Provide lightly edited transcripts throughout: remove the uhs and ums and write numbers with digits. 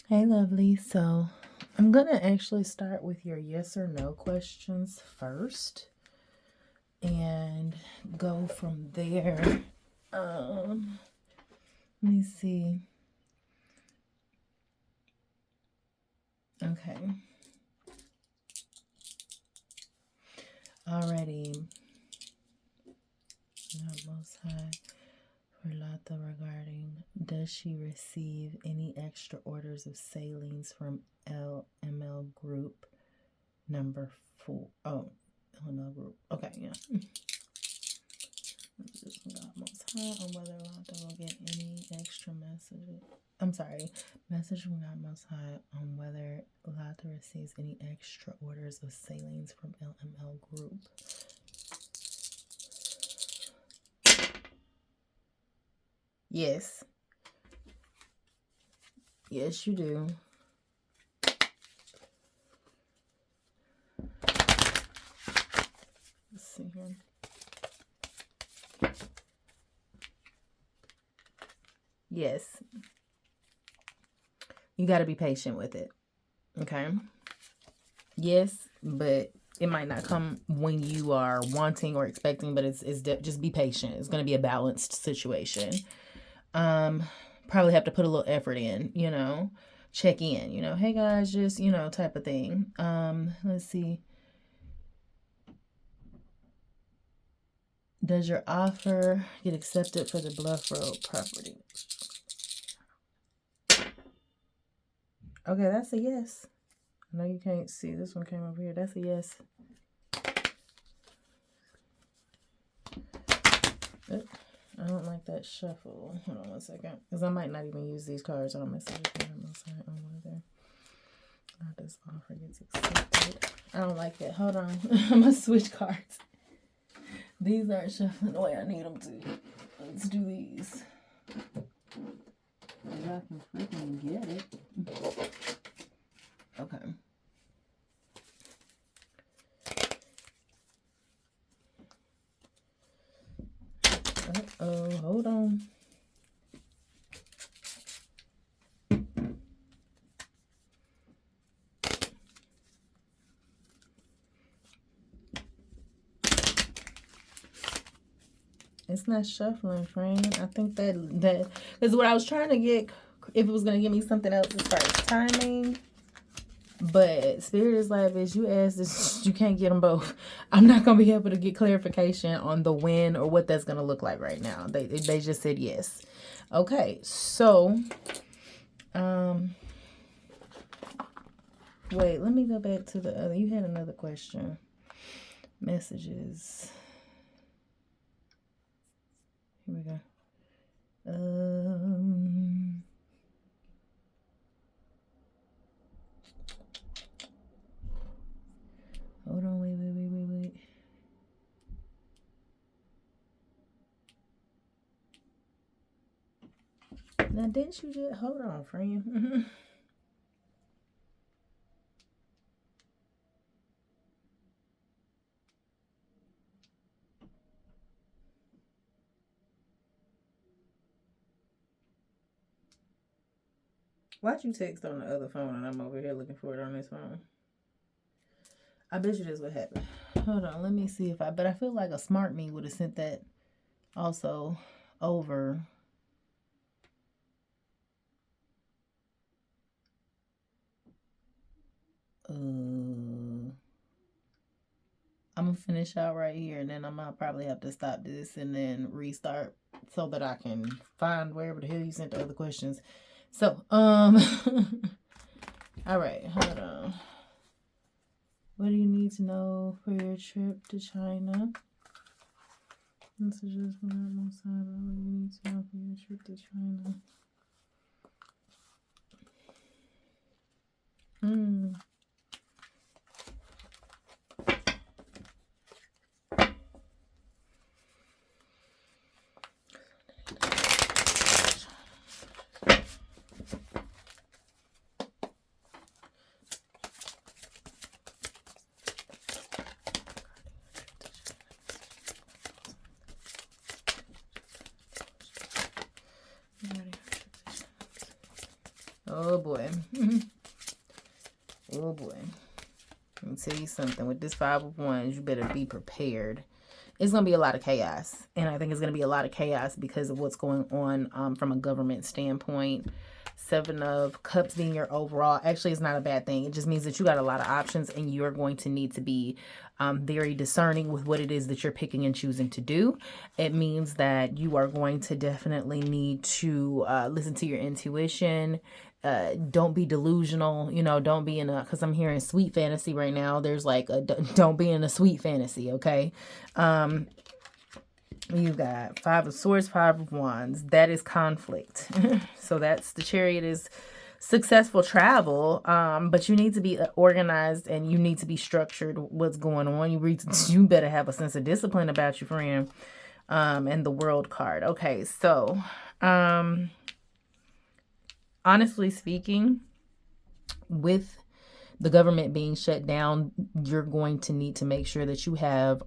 Hey, lovely. So I'm going to actually start with your yes or no questions first and go from there. Let me see. Okay. Alrighty. Most high for Lata regarding, does she receive any extra orders of salines from LML group number 4? Oh, LML group. Okay, yeah. Just God most high on whether Lata will get any extra messages. I'm sorry, message from God most high on whether Lata receives any extra orders of salines from LML group. Yes. Yes, you do. Let's see here. Yes. You got to be patient with it. Okay. Yes, but it might not come when you are wanting or expecting, but it's just be patient. It's going to be a balanced situation. Probably have to put a little effort in, check in, hey guys, just, type of thing. Let's see. Does your offer get accepted for the Bluff Road property? Okay, that's a yes. I know you can't see. This one came over here. That's a yes. I don't like that shuffle. Hold on one second. Because I might not even use these cards on messages. On whether this offer gets accepted. I don't like it. Hold on. I'm going to switch cards. These aren't shuffling the way I need them to. Let's do these. Maybe I can freaking get it. Okay. Uh-oh, hold on. It's not shuffling, friend. I think that is what I was trying to get, if it was going to give me something else as far as timing. But Spirit is like, bitch, you asked this, you can't get them both. I'm not going to be able to get clarification on the when or what that's going to look like right now. They just said yes. Okay, so, wait, let me go back to the other. You had another question. Messages. Here we go. Hold on, wait. Now, didn't you just hold on, friend? Why'd you text on the other phone and I'm over here looking for it on this phone? I bet you this would happen. Hold on, let me see if but I feel like a smart me would have sent that also over. I'm gonna finish out right here and then I'm gonna probably have to stop this and then restart so that I can find wherever the hell you sent the other questions. So, all right, hold on. What do you need to know for your trip to China? Messages from that most side. What do you need to know for your trip to China? Oh boy. Oh boy. Let me tell you something. With this Five of Wands, you better be prepared. It's going to be a lot of chaos. And I think it's going to be a lot of chaos because of what's going on from a government standpoint. Seven of Cups being your overall. Actually, it's not a bad thing. It just means that you got a lot of options and you're going to need to be very discerning with what it is that you're picking and choosing to do. It means that you are going to definitely need to listen to your intuition. Don't be delusional, don't be in a, because I'm hearing sweet fantasy right now. There's like don't be in a sweet fantasy, okay? You got Five of Swords, Five of Wands. That is conflict. So that's the Chariot is successful travel, but you need to be organized and you need to be structured. What's going on? You better have a sense of discipline about you, friend. And the World card. Okay, so honestly speaking, with the government being shut down, you're going to need to make sure that you have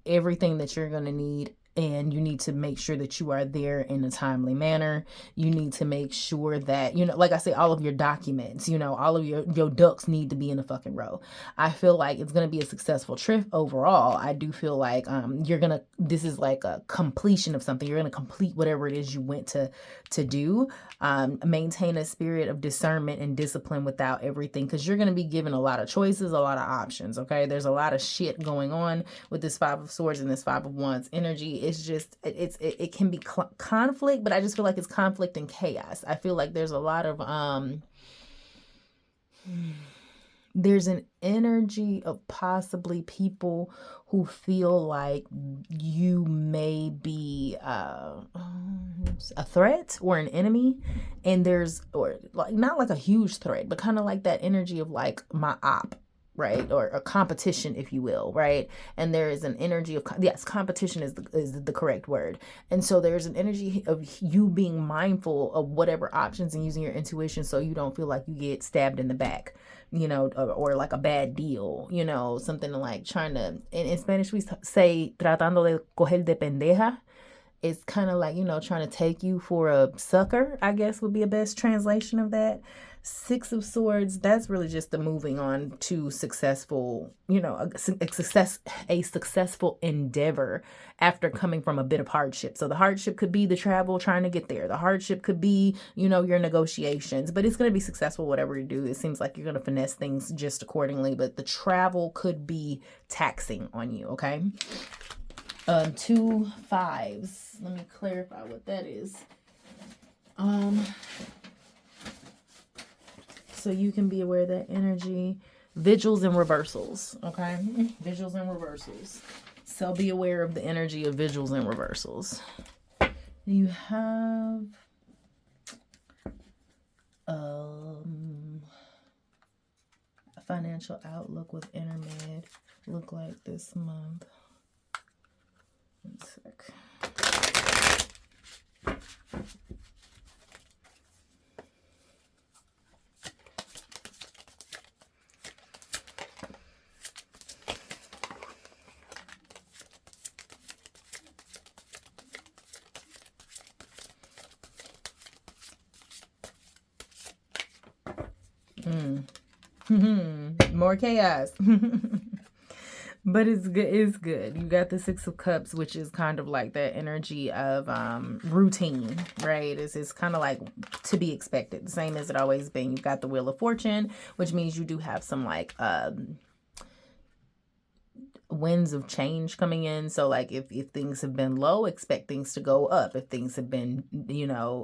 everything that you're going to need. And you need to make sure that you are there in a timely manner. You need to make sure that, like I say, all of your documents, all of your ducks need to be in a fucking row. I feel like it's going to be a successful trip overall. I do feel like this is like a completion of something. You're going to complete whatever it is you went to do. Maintain a spirit of discernment and discipline without everything, because you're going to be given a lot of choices, a lot of options, okay? There's a lot of shit going on with this Five of Swords and this Five of Wands energy. It's just, it can be conflict, but I just feel like it's conflict and chaos. I feel like there's a lot of, there's an energy of possibly people who feel like you may be a threat or an enemy, and or like not like a huge threat, but kind of like that energy of like my op, right? Or a competition, if you will, right? And there is an energy of, yes, competition is the correct word. And so there's an energy of you being mindful of whatever options and using your intuition so you don't feel like you get stabbed in the back, or like a bad deal, something like trying to, in Spanish we say, tratando de coger de pendeja. It's kind of like, trying to take you for a sucker, I guess would be a best translation of that. Six of Swords, that's really just the moving on to successful, a successful endeavor after coming from a bit of hardship. So the hardship could be the travel, trying to get there. The hardship could be, your negotiations, but it's going to be successful, whatever you do. It seems like you're going to finesse things just accordingly, but the travel could be taxing on you, okay? 2 5s. Let me clarify what that is. So you can be aware of that energy. Vigils and reversals, okay? Vigils and reversals. So be aware of the energy of vigils and reversals. You have a financial outlook with Intermed look like this month. 1 sec. More chaos. But it's good. It's good. You got the Six of Cups, which is kind of like that energy of routine, right? It's kind of like to be expected, the same as it always been. You've got the Wheel of Fortune, which means you do have some like winds of change coming in. So like if things have been low, expect things to go up. If things have been,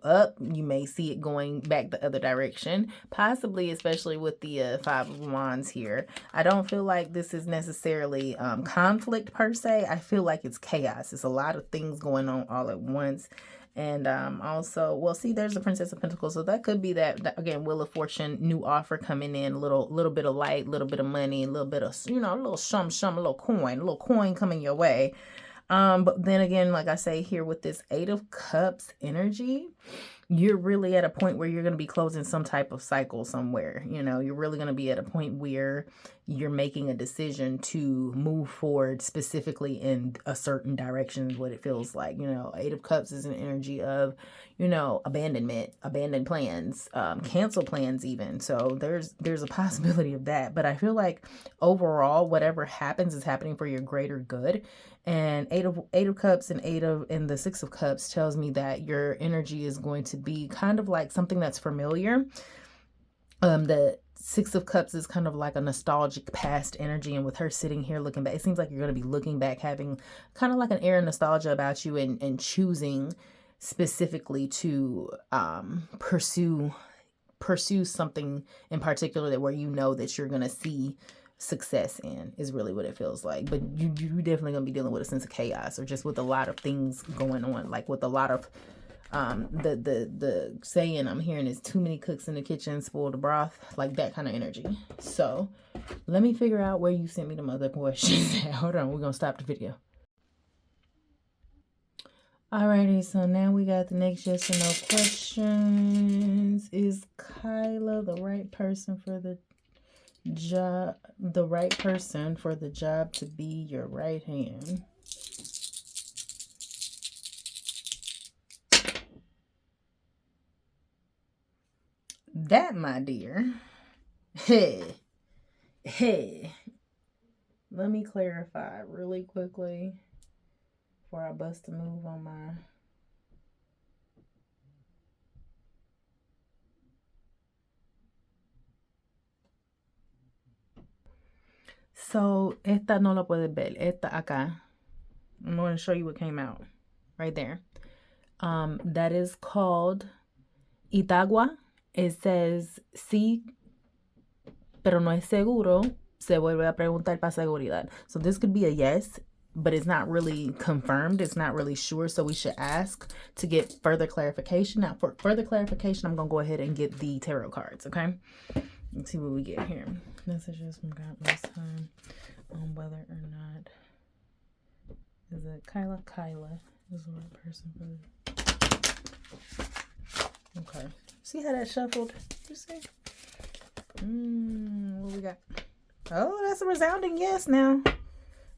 up, you may see it going back the other direction, possibly, especially with the Five of Wands here. I don't feel like this is necessarily conflict per se. I feel like it's chaos. It's a lot of things going on all at once. And also, well, see, there's the Princess of Pentacles. So that could be that again, Wheel of Fortune, new offer coming in, little bit of light, little bit of money, a little bit of, a little a little coin coming your way. But then again, like I say here with this Eight of Cups energy, you're really at a point where you're going to be closing some type of cycle somewhere. You know, you're really going to be at a point where you're making a decision to move forward specifically in a certain direction is what it feels like. You know, Eight of Cups is an energy of, you know, abandonment, abandoned plans, cancel plans even. So there's a possibility of that. But I feel like overall, whatever happens is happening for your greater good. And eight of cups and the Six of Cups tells me that your energy is going to be kind of like something that's familiar. The Six of Cups is kind of like a nostalgic past energy, and with her sitting here looking back, it seems like you're going to be looking back, having kind of like an air of nostalgia about you, and choosing specifically to pursue something in particular that where you know that you're going to see success in is really what it feels like. But you definitely gonna be dealing with a sense of chaos, or just with a lot of things going on, like with a lot of the saying I'm hearing is too many cooks in the kitchen spoil the broth, like that kind of energy. So let me figure out where you sent me them other questions. Hold on, we're gonna stop the video. Alrighty, so now we got the next yes or no questions. Is Kyla the right person for the job, to be your right hand? That, my dear, hey, let me clarify really quickly before I bust a move on my So, esta no la puedes ver. Esta acá. I'm going to show you what came out. Right there. That is called Itagua. It says, sí, pero no es seguro. Se vuelve a preguntar para seguridad. So, this could be a yes, but it's not really confirmed. It's not really sure. So, we should ask to get further clarification. Now, for further clarification, I'm going to go ahead and get the tarot cards, okay? Let's see what we get here. Messages from God last time on whether or not is it Kyla is the right person for it. Okay. See how that shuffled? You see? What we got? Oh, that's a resounding yes now.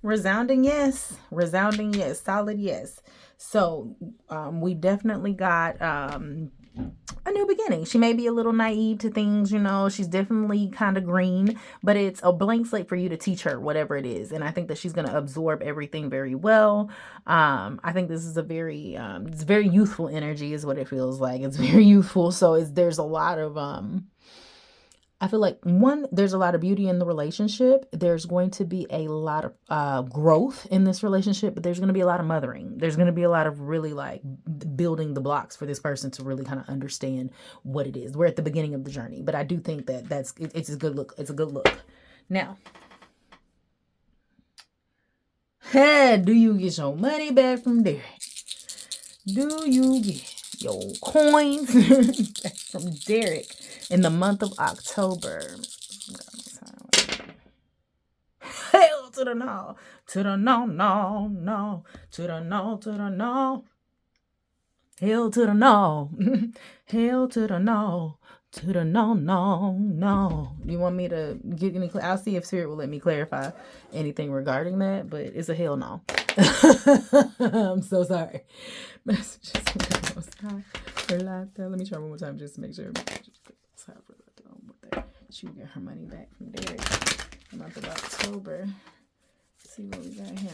Resounding yes. Resounding yes. Solid yes. So we definitely got a new beginning. She may be a little naive to things, you know. She's definitely kind of green, but it's a blank slate for you to teach her whatever it is. And I think that she's going to absorb everything very well. I think this is a very, it's very youthful energy is what it feels like. It's very youthful. So there's a lot of, I feel like there's a lot of beauty in the relationship. There's going to be a lot of growth in this relationship, but there's going to be a lot of mothering. There's going to be a lot of really like building the blocks for this person to really kind of understand what it is. We're at the beginning of the journey, but I do think that it's a good look. It's a good look. Now, do you get your money back from Derek? Do you get your coins back from Derek in the month of October? Hell to the no, to the no, no, to the no, to the no. Hell to the no, hell to the no, to the no, no. You want me to get any? I'll see if Spirit will let me clarify anything regarding that, but it's a hell no. I'm so sorry. Messages. Let me try one more time just to make sure. She will get her money back from Derek in the month of October. Let's see what we got here.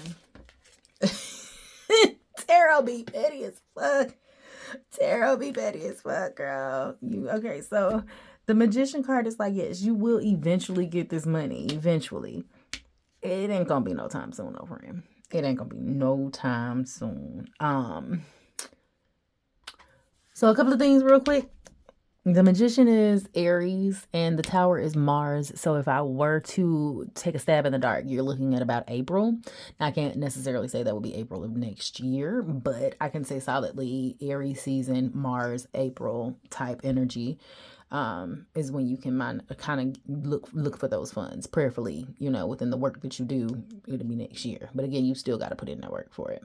Tarot be petty as fuck. Tarot be petty as fuck, girl. Okay, so the Magician card is like, yes, you will eventually get this money. Eventually. It ain't gonna be no time soon, though, friend. It ain't gonna be no time soon. So a couple of things real quick. The Magician is Aries and the Tower is Mars. So if I were to take a stab in the dark, you're looking at about April. Now, I can't necessarily say that will be April of next year, but I can say solidly Aries season, Mars, April type energy is when you can kind of look for those funds prayerfully, you know, within the work that you do. It'll be next year. But again, you still got to put in that work for it.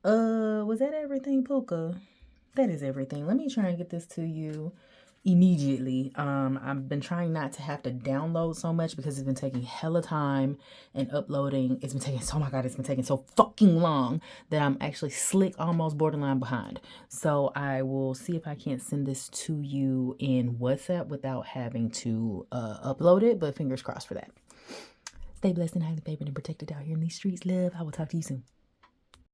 Was that everything, Puka? That is everything. Let me try and get this to you immediately. I've been trying not to have to download so much because it's been taking hella time and uploading. It's been taking, oh my God, it's been taking so fucking long that I'm actually slick, almost borderline behind. So I will see if I can't send this to you in WhatsApp without having to upload it, but fingers crossed for that. Stay blessed and highly favored and protected out here in these streets, love. I will talk to you soon.